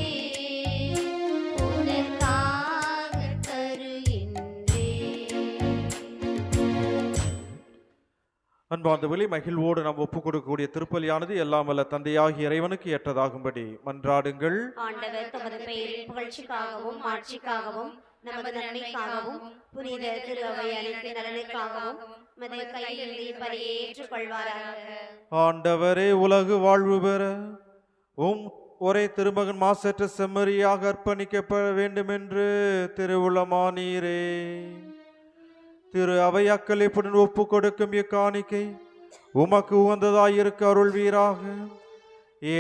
உனக்காக தருகின்றே. அன்பார்ந்த வெளி மகிழ்வோடு நாம் ஒப்புக் கொடுக்கக்கூடிய திருப்பலியானது எல்லாம் வல்ல தந்தையாகிய இறைவனுக்கு ஏற்றதாகும்படி மன்றாடுங்கள். ஆண்டவர் தமது பெயரின் புகழ்ச்சிக்காகவும் ஆட்சிக்காகவும் நமது நன்மைக்காகவும் புனித திரு அவை அனைத்து நலனுக்காகவும் மது கையிலிருந்து பலியை ஏற்றுக்கொள்வாராக. ஆண்டவரே, உலகு வாழ்வு பெற ஒரே திருமகன் மாசற்ற செம்மறியாக அர்ப்பணிக்கப்பட வேண்டும் என்று திருவுளமானீரே. திரு அவை அக்களிப்புடன் ஒப்பு கொடுக்கும் இக்காணிக்கை உமக்கு உகந்ததாயிருக்க அருள்வீராக.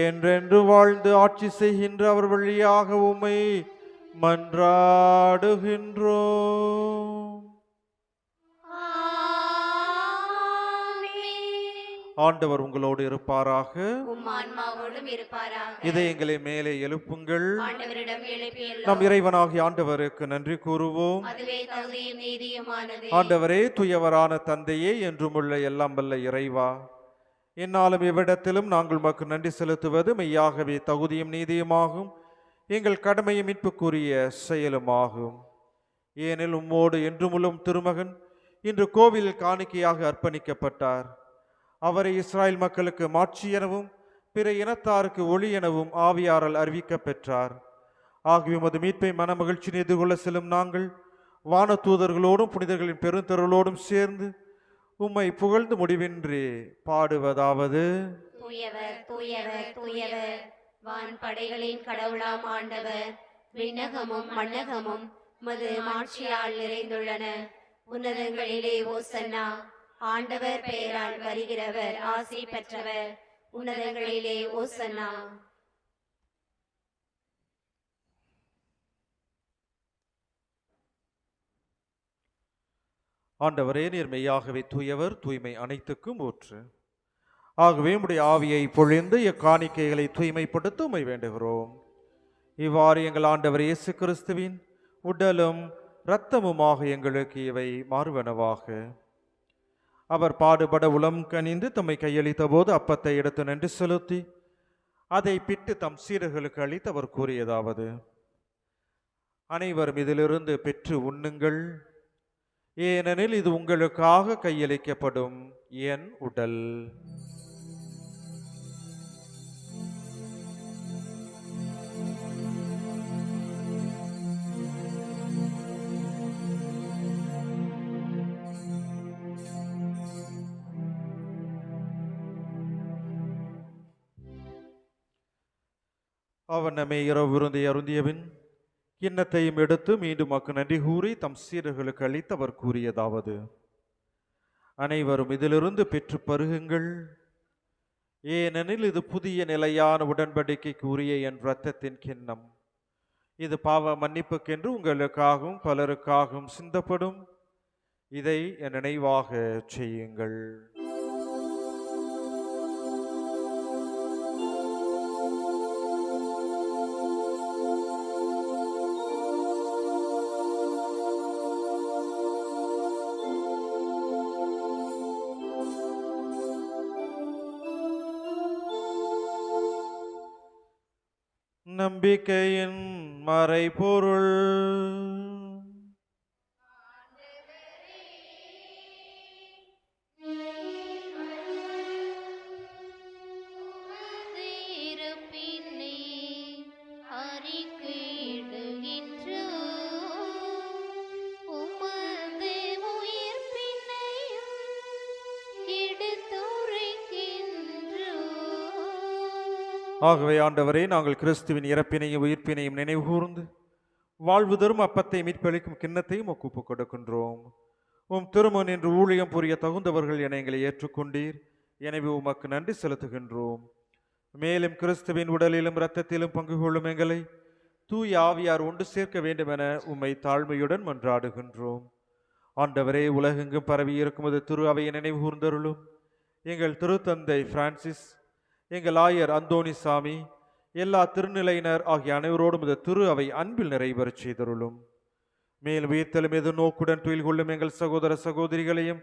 என்றென்று வாழ்ந்து ஆட்சி செய்கின்ற அவர் வழியாக உம்மை மன்றாடுகின்றோம். ஆண்டவர் உங்களோடு இருப்பாராக. உம் ஆன்மாவோடும் இருப்பாராக. இதயங்களை மேலே எழுப்புங்கள். ஆண்டவரிடம் எழுப்பியுள்ளோம். நம் இறைவனாகிய ஆண்டவருக்கு நன்றி கூறுவோம். அதுவே தகுதியும் நீதியுமானது. ஆண்டவரே, துயவரான தந்தையே, என்றும் உள்ள எல்லாம் வல்ல இறைவா, என்னாலும் இவ்விடத்திலும் நாங்கள் உமக்கு நன்றி செலுத்துவது மெய்யாகவே தகுதியும் நீதியுமாகும், எங்கள் கடமையும் மீட்புக்குரிய செயலுமாகும். ஏனில் உம்மோடு என்றும் உள்ள திருமகன் இன்று கோவிலில் காணிக்கையாக அர்ப்பணிக்கப்பட்டார். அவரை இஸ்ராயல் மக்களுக்கு மாட்சி எனவும் பிற இனத்தாருக்கு ஒளி எனவும் ஆவியாரால் அறிவிக்க பெற்றார். ஆகிய உமது மீட்பை மனமகிழ்ச்சி எதிர்கொள்ள செல்லும் நாங்கள் வான தூதர்களோடும் புனிதர்களின் பெருந்தொருளோடும் சேர்ந்து உம்மை புகழ்ந்து முடிவின்றி பாடுவதாவது: தூயவர் தூயவர் தூயவர், வான் படைகளின் கடவுளாம் ஆண்டவர். விண்ணகமும் மண்ணகமும் மது மாட்சியால் நிறைந்துள்ளன. உன்னதங்களிலே ஓசன்னா. ஆண்டவர் பெயரால் வருகிறவர் ஆசி பெற்றவர். உன்னதங்களிலே ஓசன்னா. ஆண்டவரே, நீர் மெய்யாகவே தூயவர், தூய்மை அனைத்துக்கும் ஊற்று. ஆகவே உம்முடைய ஆவியை பொழிந்து இக்காணிக்கைகளை தூய்மைப்படுத்த உம்மை வேண்டுகிறோம். இவ்வாறு எங்கள் ஆண்டவர் இயேசு கிறிஸ்துவின் உடலும் இரத்தமுமாக எங்களுக்கு இவை மாறுவனவாக. அவர் பாடுபட உளம் கனிந்து தம்மை கையளித்த போது அப்பத்தை எடுத்து நன்றி செலுத்தி அதை பிட்டு தம் சீடர்களுக்கு அளித்து அவர் கூறியதாவது: அனைவரும் இதிலிருந்து பெற்று உண்ணுங்கள், ஏனெனில் இது உங்களுக்காக கையளிக்கப்படும் என் உடல். அவர் நம்மை இரவு விருந்தை அருந்தியபின் கிண்ணத்தையும் எடுத்து மீண்டும் மக்கு நன்றி கூறி தம் சீடர்களுக்கு அளித்து அவர் கூறியதாவது: அனைவரும் இதிலிருந்து பெற்று பருகுங்கள், ஏனெனில் இது புதிய நிலையான உடன்படிக்கைக்கு உரிய என் இரத்தத்தின் கிண்ணம். இது பாவ மன்னிப்புக்கென்று உங்களுக்காகவும் பலருக்காகவும் சிந்தப்படும். இதை என் நினைவாக செய்யுங்கள். நம்பிக்கையின் மறைபொருள். ஆகவே ஆண்டவரே, நாங்கள் கிறிஸ்துவின் இறப்பினையும் உயிர்ப்பினையும் நினைவு கூர்ந்து வாழ்வு தரும் அப்பத்தை மீட்பளிக்கும் கிண்ணத்தையும் ஒப்புக் கொடுக்கின்றோம். உம் திருமன் என்று ஊழியம் புரிய தகுந்தவர்கள் என எங்களை ஏற்றுக்கொண்டீர். எனவே உமக்கு நன்றி செலுத்துகின்றோம். மேலும் கிறிஸ்துவின் உடலிலும் இரத்தத்திலும் பங்கு கொள்ளும் எங்களை தூய ஆவியார் ஒன்று சேர்க்க வேண்டும் என உம்மை தாழ்மையுடன் மன்றாடுகின்றோம். ஆண்டவரே, உலகெங்கும் பரவி இருக்கும்போது திரு அவையை நினைவு கூர்ந்தருளும். எங்கள் திருத்தந்தை பிரான்சிஸ், எங்கள் ஆயர் அந்தோணிசாமி, எல்லா திருநிலையினர் ஆகிய அனைவரோடும் இந்த திரு அவை அன்பில் நிறைவேறச் செய்தருளும். மேலும் உயிர்த்தலும் எது நோக்குடன் துயில் கொள்ளும் எங்கள் சகோதர சகோதரிகளையும்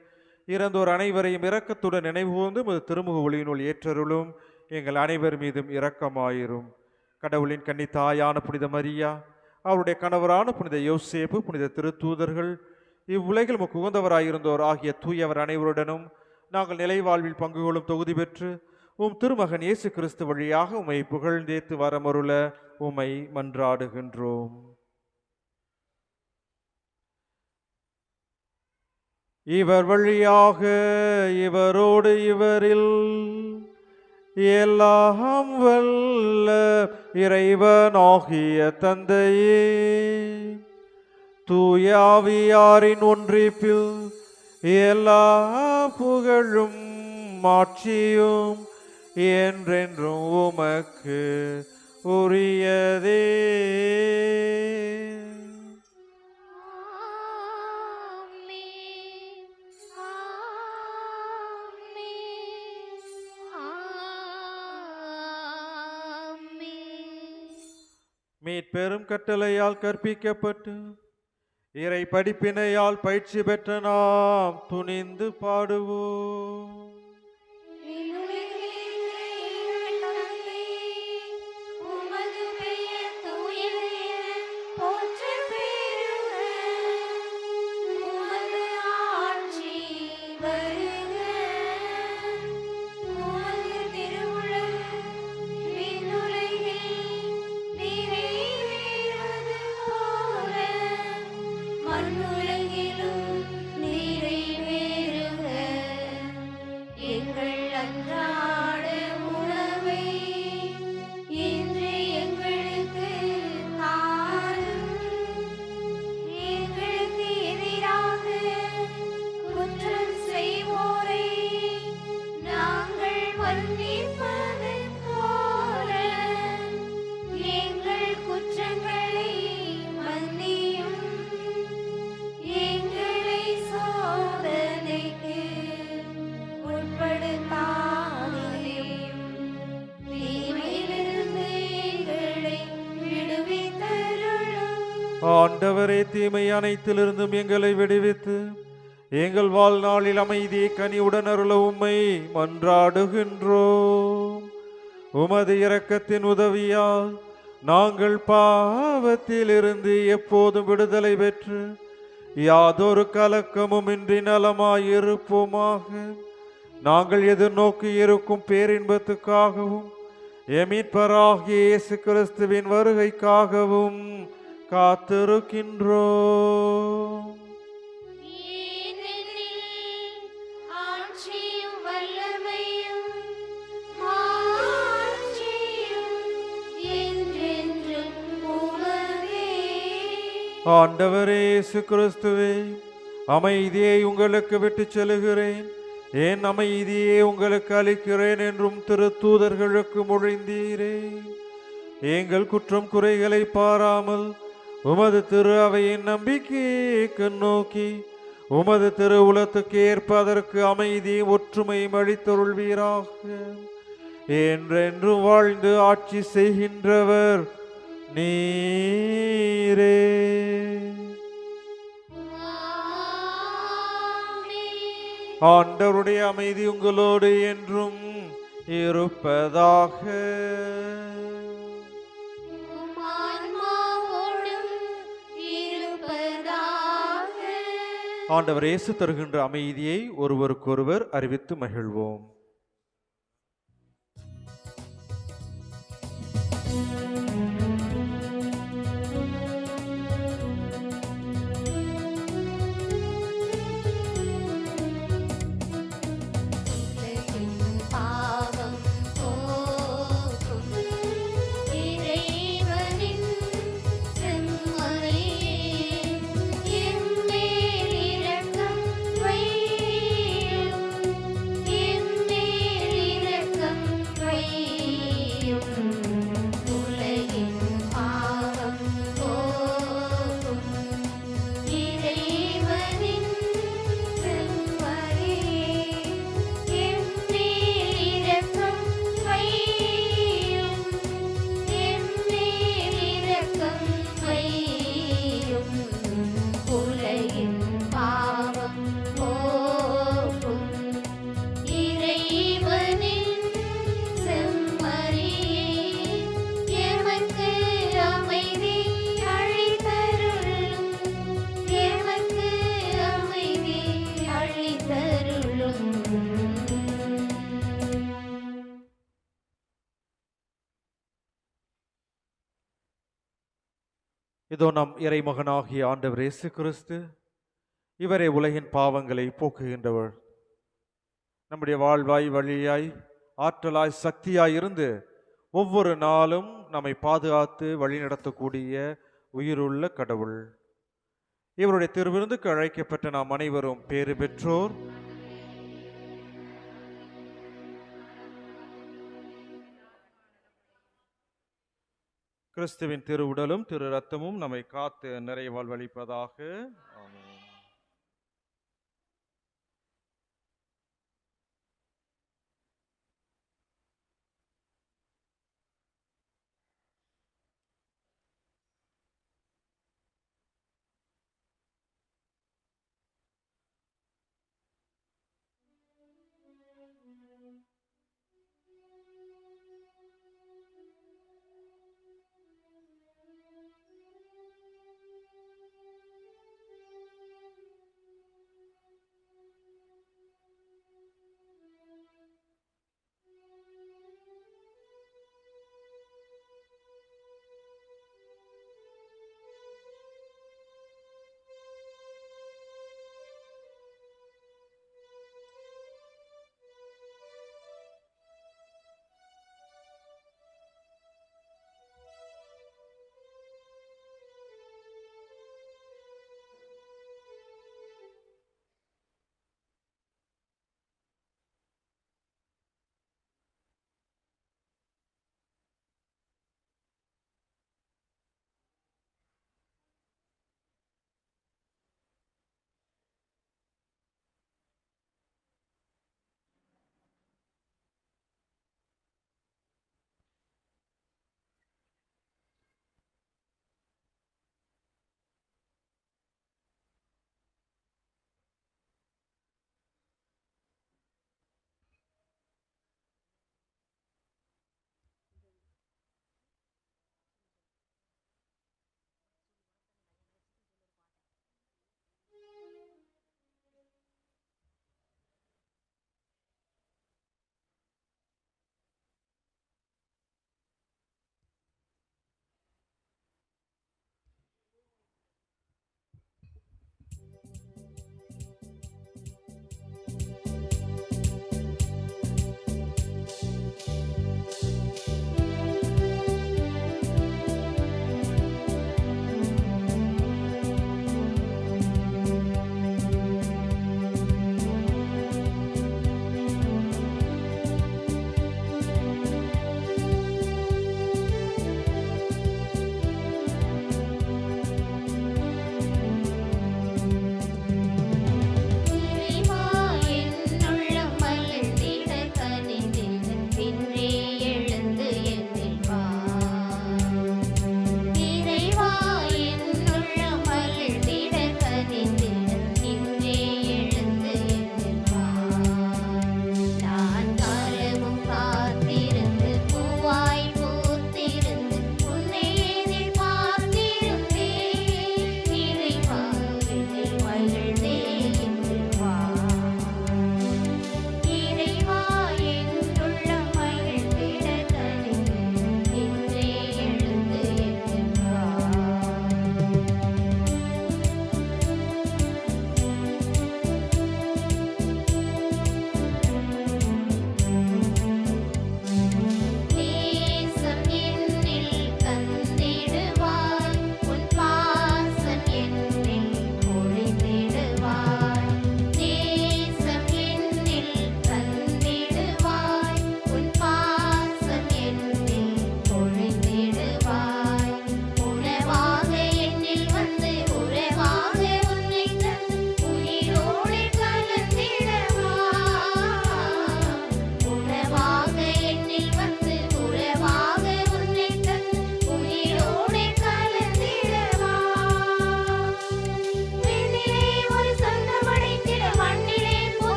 இறந்தோர் அனைவரையும் இரக்கத்துடன் நினைவுகூர்ந்து இது திருமுக ஒளியினுள் ஏற்றருளும். எங்கள் அனைவர் மீதும் இரக்கமாயிரும். கடவுளின் கன்னி தாயான புனித மரியா, அவருடைய கணவரான புனித யோசேப்பு, புனித திருத்தூதர்கள், இவ்வுலகில் நமக்கு உகந்தவராயிருந்தோர் ஆகிய தூயவர் அனைவருடனும் நாங்கள் நிலை வாழ்வில் பங்கு கொள்ளும் தொகுதி பெற்று உம் திருமகன் இயேசு கிறிஸ்து வழியாக உம்மை புகழ்ந்தேத்து வரமருள உம்மை மன்றாடுகின்றோம். இவர் வழியாக இவரோடு இவரில் எல்லாம் வல்ல இறைவனாகிய தந்தையே, தூயாவியாரின் ஒன்றிப்பில் எல்லா புகழும் மாட்சியும் என்றென்றும் உமக்கு உரியதே. மீட்பெரும் கட்டளையால் கற்பிக்கப்பட்டு இறை படிப்பினையால் பயிற்சி பெற்ற நாம் துணிந்து பாடுவோம். ஆண்டவரே, தீமை அனைத்திலிருந்தும் எங்களை விடுவித்து எங்கள் வாழ்நாளில் அமைதியை கனிவுடன் அருள உம்மை மன்றாடுகின்றோம். உமது இரக்கத்தின் உதவியால் நாங்கள் பாவத்திலிருந்து எப்போதும் விடுதலை பெற்று யாதொரு கலக்கமும் இன்றி நலமாயிருப்போமாக. நாங்கள் எதிர்நோக்கி இருக்கும் பேரின்பத்துக்காகவும் எமீட்பராகிய இயேசு கிறிஸ்துவின் வருகைக்காகவும் காத்திருக்கின்றோம். ஆண்டவரே இயேசு கிறிஸ்துவே, அமைதியை உங்களுக்கு விட்டுச் செல்கிறேன், என் அமைதியை உங்களுக்கு அளிக்கிறேன் என்றும் திருத்தூதர்களுக்கு மொழிந்தீரே. எங்கள் குற்றம் குறைகளை பாராமல் உமது திரு அவையின் நம்பிக்கையை நோக்கி உமது திரு உலத்துக்கு ஏற்பதற்கு அமைதி ஒற்றுமையும் அளித்தருள்வீராக. என்றென்றும் வாழ்ந்து ஆட்சி செய்கின்றவர் நீரே. ஆண்டவருடைய அமைதி உங்களோடு என்றும் இருப்பதாக. ஆண்டவர் இயேசு தருகின்ற அமைதியை ஒருவருக்கொருவர் அறிவித்து மகிழ்வோம். இதோ நம் இறைமகனாகிய ஆண்டவர் இயேசு கிறிஸ்து, இவரே உலகின் பாவங்களை போக்குகின்றவர். நம்முடைய வாழ்வாய் வழியாய் ஆற்றலாய் சக்தியாய் இருந்து ஒவ்வொரு நாளும் நம்மை பாதுகாத்து வழிநடத்தக்கூடிய உயிருள்ள கடவுள். இவருடைய திருவிருந்துக்கு அழைக்கப்பட்ட நாம் அனைவரும் பேறு பெற்றோர். கிறிஸ்துவின் திரு உடலும் திரு ரத்தமும் நம்மை காத்து நிறைவாழ்வளிப்பதாக. ஆமென்.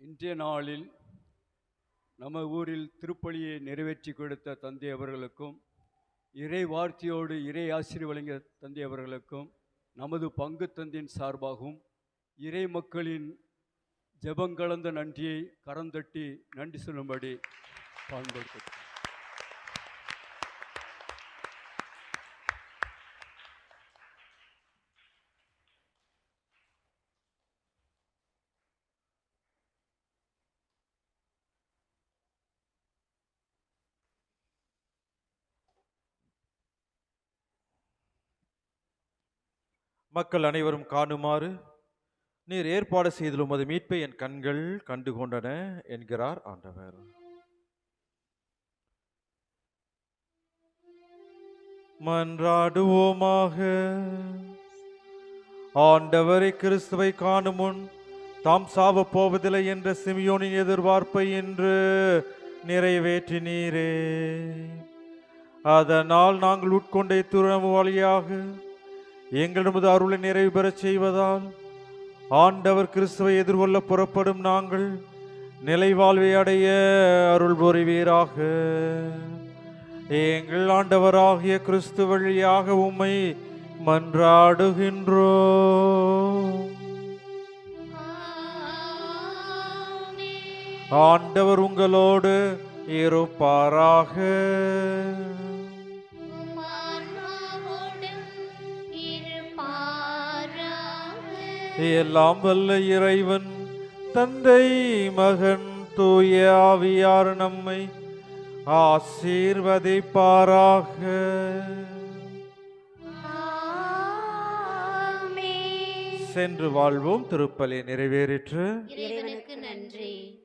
இன்றைய நாளில் நம்ம ஊரில் திருப்பலியை நிறைவேற்றி கொடுத்த தந்தை அவர்களுக்கும், இறை வார்த்தையோடு இறை ஆசிரியர் வழங்கிய தந்தை அவர்களுக்கும், நமது பங்கு தந்தையின் சார்பாகவும் இறை மக்களின் ஜெபங்கலந்த நன்றியை கரந்தட்டி நன்றி சொல்லும்படி பாடுபடுத்த. மக்கள் அனைவரும் காணுமாறு நீர் ஏற்பாடு செய்துள்ள உமது மீட்பை என் கண்கள் கண்டு கொண்டன என்கிறார் ஆண்டவர். மன்றாடுவோமாக. ஆண்டவரை கிறிஸ்துவை காணும் முன் தாம் சாவ போவதில்லை என்ற சிமியோனின் எதிர்பார்ப்பை இன்று நிறைவேற்றினீரே. அதனால் நாங்கள் உட்கொண்ட துறவு வழியாக எங்களிடமது அருளை நிறைவு பெறச் செய்வதால் ஆண்டவர் கிறிஸ்துவை எதிர்கொள்ள புறப்படும் நாங்கள் நிலைவாழ்வை அடைய அருள் புரிவீராக. எங்கள் ஆண்டவராகிய கிறிஸ்து வழியாக உம்மை மன்றாடுகின்றோம். ஆண்டவர் உங்களோடு இருப்பாராக. எல்லாம் வல்ல இறைவன் தந்தை மகன் தூய ஆவியார் நம்மை ஆசீர்வதிப்பாராக. ஆமென். சென்று வாழ்வோம். திருப்பலி நிறைவேறிற்று. இறைவனுக்கு நன்றி.